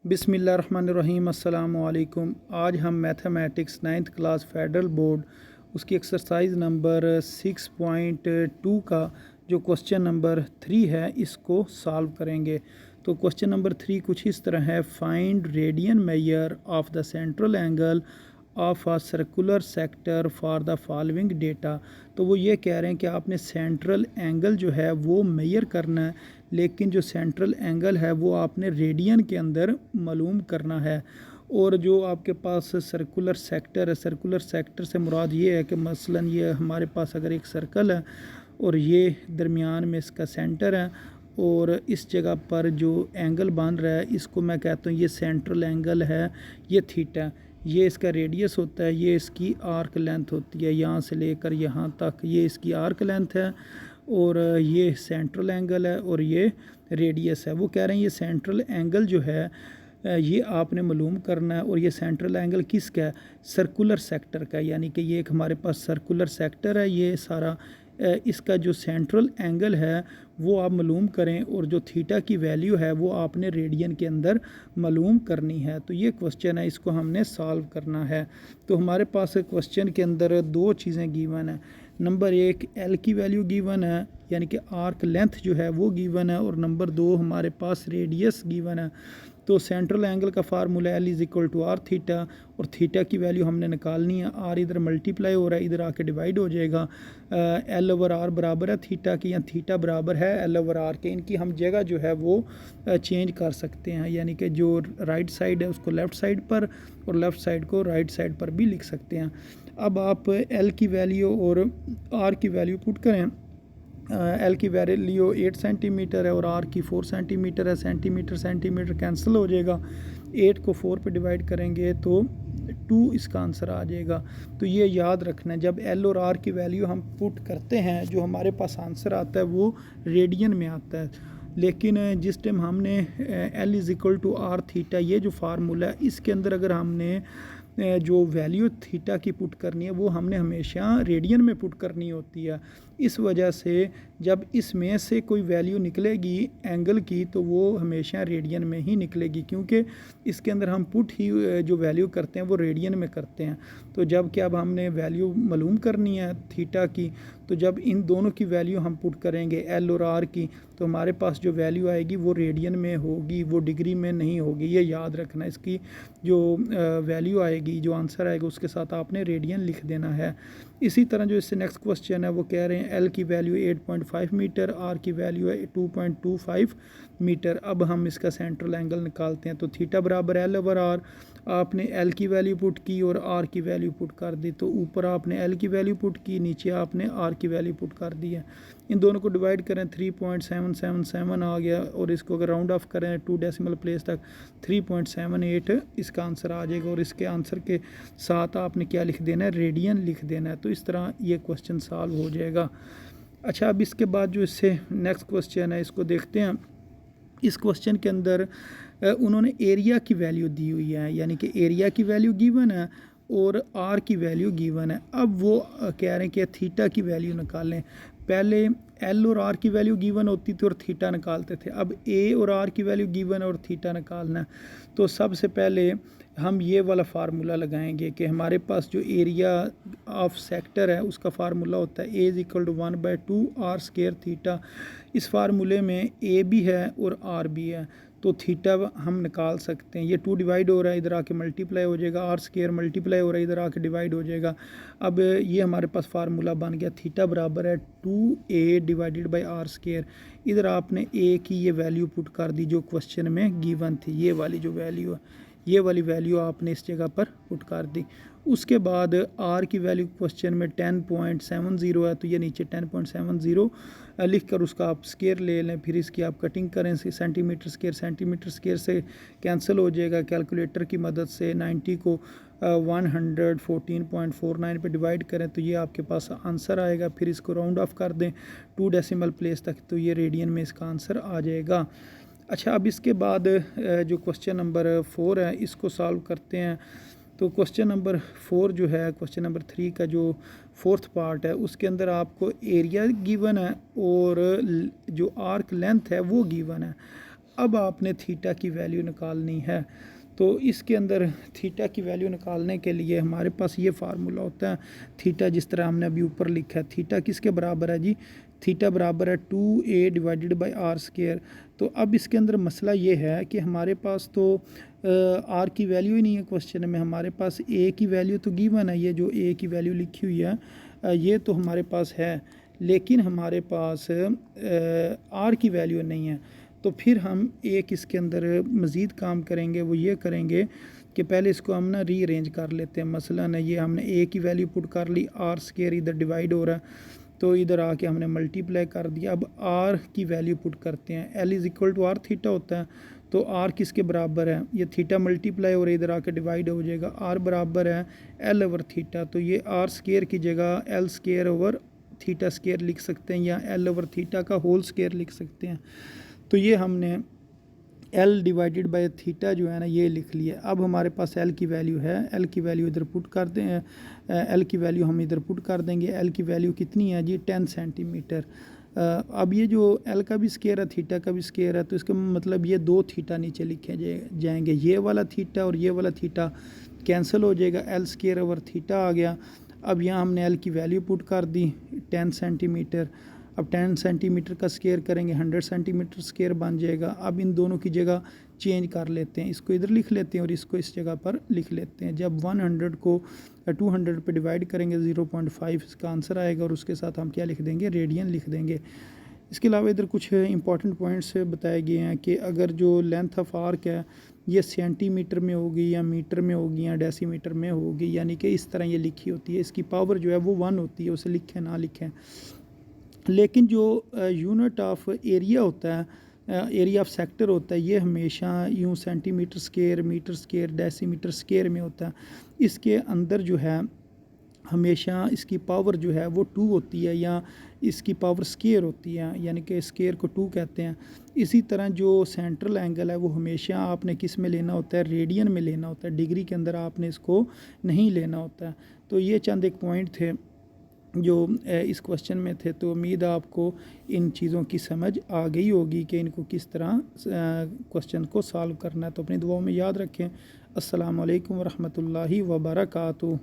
बिस्मिल्लाहिर्रहमानिर्रहीम अस्सलामु अलैकुम। आज हम mathematics 9th class federal board उसकी एक्सरसाइज नंबर 6.2 का जो क्वेश्चन नंबर 3 है इसको सॉल्व करेंगे। तो क्वेश्चन नंबर 3 कुछ इस तरह है, find radian measure of the central angle of a circular sector for the following data. तो वो ये कह रहे हैं कि आपने सेंट्रल एंगल जो है वो मेजर करना है, लेकिन जो सेंट्रल एंगल है वो आपने रेडियन के अंदर मालूम करना है। और जो आपके पास सर्कुलर सेक्टर है, सर्कुलर सेक्टर से मुराद ये है कि मसलन ये हमारे पास अगर एक सर्कल है और ये दरमियान में इसका सेंटर है और इस जगह पर जो एंगल बन रहा है इसको मैं कहता हूँ ये सेंट्रल एंगल है, ये थीटा। ये इसका रेडियस होता है, ये इसकी आर्क लेंथ होती है, यहाँ से लेकर यहाँ तक ये इसकी आर्क लेंथ है और ये सेंट्रल एंगल है और ये रेडियस है। वो कह रहे हैं ये सेंट्रल एंगल जो है ये आपने मालूम करना है। और ये सेंट्रल एंगल किसका है? सर्कुलर सेक्टर का, यानी कि ये एक हमारे पास सर्कुलर सेक्टर है ये सारा। इसका जो सेंट्रल एंगल है वो आप मालूम करें और जो थीटा की वैल्यू है वो आपने रेडियन के अंदर मालूम करनी है। तो ये क्वेश्चन है, इसको हमने सॉल्व करना है। तो हमारे पास क्वेश्चन के अंदर दो चीज़ें गिवन है। नंबर एक, एल की वैल्यू गिवन है, यानी कि आर्क लेंथ जो है वो गिवन है, और नंबर दो हमारे पास रेडियस गिवन है। तो सेंट्रल एंगल का formula L is equal to R theta, और थीटा की वैल्यू हमने निकालनी है। आर इधर मल्टीप्लाई हो रहा है, इधर आके डिवाइड हो जाएगा। एल ओवर आर बराबर है थीटा की, या थीटा बराबर है एल ओवर आर के। इनकी हम जगह जो है वो चेंज कर सकते हैं, यानी कि जो राइट साइड है उसको लेफ़्ट साइड पर और लेफ़्ट साइड को राइट साइड पर भी लिख सकते हैं। अब आप एल की वैल्यू और आर की वैल्यू पुट करें। एल की वैल्यू 8 सेंटीमीटर है और आर की 4 सेंटीमीटर है। सेंटीमीटर सेंटीमीटर कैंसिल हो जाएगा, 8 को 4 पे डिवाइड करेंगे तो 2 इसका आंसर आ जाएगा। तो ये याद रखना है, जब एल और आर की वैल्यू हम पुट करते हैं जो हमारे पास आंसर आता है वो रेडियन में आता है। लेकिन जिस टाइम हमने L is equal to R theta, ये जो फार्मूला है इसके अंदर अगर हमने जो वैल्यू थीटा की पुट करनी है वो हमने हमेशा रेडियन में पुट करनी होती है। इस वजह से जब इसमें से कोई वैल्यू निकलेगी एंगल की तो वो हमेशा रेडियन में ही निकलेगी, क्योंकि इसके अंदर हम पुट ही जो वैल्यू करते हैं वो रेडियन में करते हैं। तो जब कि अब हमने वैल्यू मालूम करनी है थीटा की, तो जब इन दोनों की वैल्यू हम पुट करेंगे एल और आर की, तो हमारे पास जो वैल्यू आएगी वो रेडियन में होगी, वो डिग्री में नहीं होगी। ये याद रखना, इसकी जो वैल्यू आएगी, जो आंसर आएगा उसके साथ आपने रेडियन लिख देना है। इसी तरह जो इससे नेक्स्ट क्वेश्चन है वो कह रहे हैं एल की वैल्यू 8.5 मीटर, आर की वैल्यू है 2.25 मीटर। अब हम इसका सेंट्रल एंगल निकालते हैं। तो थीटा बराबर एल ओवर आर, आपने एल की वैल्यू पुट की और आर की वैल्यू पुट कर दी। तो ऊपर आपने एल की वैल्यू पुट की, नीचे आपने आर की वैल्यू पुट कर दी है। इन दोनों को डिवाइड करें 3.777 आ गया, और इसको अगर राउंड ऑफ करें 2 डेसिमल प्लेस तक 3.78 इसका आंसर आ जाएगा। और इसके आंसर के साथ आपने क्या लिख देना है? रेडियन लिख देना है। तो इस तरह ये क्वेश्चन सॉल्व हो जाएगा। अच्छा, अब इसके बाद जो इससे नेक्स्ट क्वेश्चन है इसको देखते हैं। इस क्वेश्चन के अंदर उन्होंने एरिया की वैल्यू दी हुई है, यानी कि एरिया की वैल्यू गिवन है और आर की वैल्यू गिवन है। अब वो कह रहे हैं कि थीटा की वैल्यू निकालें। पहले एल और आर की वैल्यू गिवन होती थी और थीटा निकालते थे, अब ए और आर की वैल्यू गिवन है और थीटा निकालना है। तो सबसे पहले हम ये वाला फार्मूला लगाएंगे कि हमारे पास जो एरिया ऑफ सेक्टर है उसका फार्मूला होता है A is equal to 1/2 R square theta. इस फार्मूले में ए भी है और आर भी है, तो थीटा हम निकाल सकते हैं। ये 2 डिवाइड हो रहा है, इधर आके मल्टीप्लाई हो जाएगा, आर स्क्वायर मल्टीप्लाई हो रहा है, इधर आके डिवाइड हो जाएगा। अब ये हमारे पास फार्मूला बन गया, थीटा बराबर है 2a divided by are square. इधर आपने a की ये वैल्यू पुट कर दी जो क्वेश्चन में गिवन थी, ये वाली जो वैल्यू है, ये वाली वैल्यू आपने इस जगह पर पुट कर दी। उसके बाद आर की वैल्यू क्वेश्चन में 10.70 है, तो ये नीचे 10.70 लिख कर उसका आप स्केयर ले लें। फिर इसकी आप कटिंग करें, सेंटीमीटर स्केयर से कैंसिल हो जाएगा। कैलकुलेटर की मदद से 90 को 114.49 पे डिवाइड करें तो ये आपके पास आंसर आएगा। फिर इसको राउंड ऑफ कर दें 2 डेसिमल प्लेस तक, तो ये रेडियन में इसका आंसर आ जाएगा। अच्छा, अब इसके बाद जो क्वेश्चन नंबर 4 है इसको सॉल्व करते हैं। तो क्वेश्चन नंबर 4 जो है क्वेश्चन नंबर 3 का जो 4th पार्ट है उसके अंदर आपको एरिया गिवन है और जो आर्क लेंथ है वो गिवन है। अब आपने थीटा की वैल्यू निकालनी है। तो इसके अंदर थीटा की वैल्यू निकालने के लिए हमारे पास ये फार्मूला होता है, थीटा जिस तरह हमने अभी ऊपर लिखा है, थीटा किसके बराबर है जी, थीटा बराबर है 2a divided by are square. तो अब इसके अंदर मसला ये है कि हमारे पास तो आर की वैल्यू ही नहीं है क्वेश्चन में, हमारे पास ए की वैल्यू तो गिवन है, ये जो ए की वैल्यू लिखी हुई है ये तो हमारे पास है, लेकिन हमारे पास आर की वैल्यू नहीं है। तो फिर हम एक इसके अंदर मज़ीद काम करेंगे, वो ये करेंगे कि पहले इसको हम ना रीअरेंज कर लेते हैं। मसलन ये हमने ए की वैल्यू पुट कर ली, आर स्क्वायर इधर डिवाइड हो रहा है तो इधर आके हमने मल्टीप्लाई कर दिया। अब आर की वैल्यू पुट करते हैं, L is equal to R theta होता है, तो आर किसके बराबर है, ये थीटा मल्टीप्लाई हो रहा है, इधर आके डिवाइड हो जाएगा, आर बराबर है एल ओवर थीटा। तो ये आर स्क्वायर की जगह L square over theta square लिख सकते हैं, या एल ओवर थीटा का होल स्क्वायर लिख सकते हैं। तो ये हमने L डिवाइडेड बाय थीटा जो है ना ये लिख लिया। अब हमारे पास L की वैल्यू है, L की वैल्यू इधर पुट कर दें, L की वैल्यू हम इधर पुट कर देंगे। L की वैल्यू कितनी है जी, 10 सेंटीमीटर। अब ये जो L का भी स्क्वायर है, थीटा का भी स्क्वायर है, तो इसका मतलब ये 2 थीटा नीचे लिखे जाएंगे, ये वाला थीटा और ये वाला थीटा कैंसिल हो जाएगा, L स्क्वायर ओवर थीटा आ गया। अब यहाँ हमने L की वैल्यू पुट कर दी 10 सेंटीमीटर। अब 10 सेंटीमीटर का स्क्वायर करेंगे 100 सेंटीमीटर स्क्वायर बन जाएगा। अब इन दोनों की जगह चेंज कर लेते हैं, इसको इधर लिख लेते हैं और इसको इस जगह पर लिख लेते हैं। जब 100 को 200 पे डिवाइड करेंगे 0.5 इसका आंसर आएगा, और उसके साथ हम क्या लिख देंगे, रेडियन लिख देंगे। इसके अलावा इधर कुछ इंपॉर्टेंट पॉइंट्स बताए गए हैं कि अगर जो लेंथ ऑफ आर्क है ये सेंटीमीटर में होगी या मीटर में होगी या डेसीमीटर में होगी, यानी कि इस तरह ये लिखी होती है, इसकी पावर जो है वो 1 होती है, उसे लिखें ना लिखें। लेकिन जो यूनिट ऑफ एरिया होता है, एरिया ऑफ सेक्टर होता है, ये हमेशा यूँ centimetre square, metre square, decimetre square में होता है। इसके अंदर जो है हमेशा इसकी पावर जो है वो 2 होती है, या इसकी पावर स्क्वायर होती है, यानी कि स्क्वायर को 2 कहते हैं। इसी तरह जो सेंट्रल एंगल है वो हमेशा आपने किस में लेना होता है, रेडियन में लेना होता है, डिग्री के अंदर आपने इसको नहीं लेना होता है। तो ये चंद एक पॉइंट थे जो इस क्वेश्चन में थे। तो उम्मीद है आपको इन चीज़ों की समझ आ गई होगी कि इनको किस तरह क्वेश्चन को सॉल्व करना है। तो अपनी दुआओं में याद रखें। अस्सलाम वालेकुम वरहमतुल्लाहि वबरकातुहू।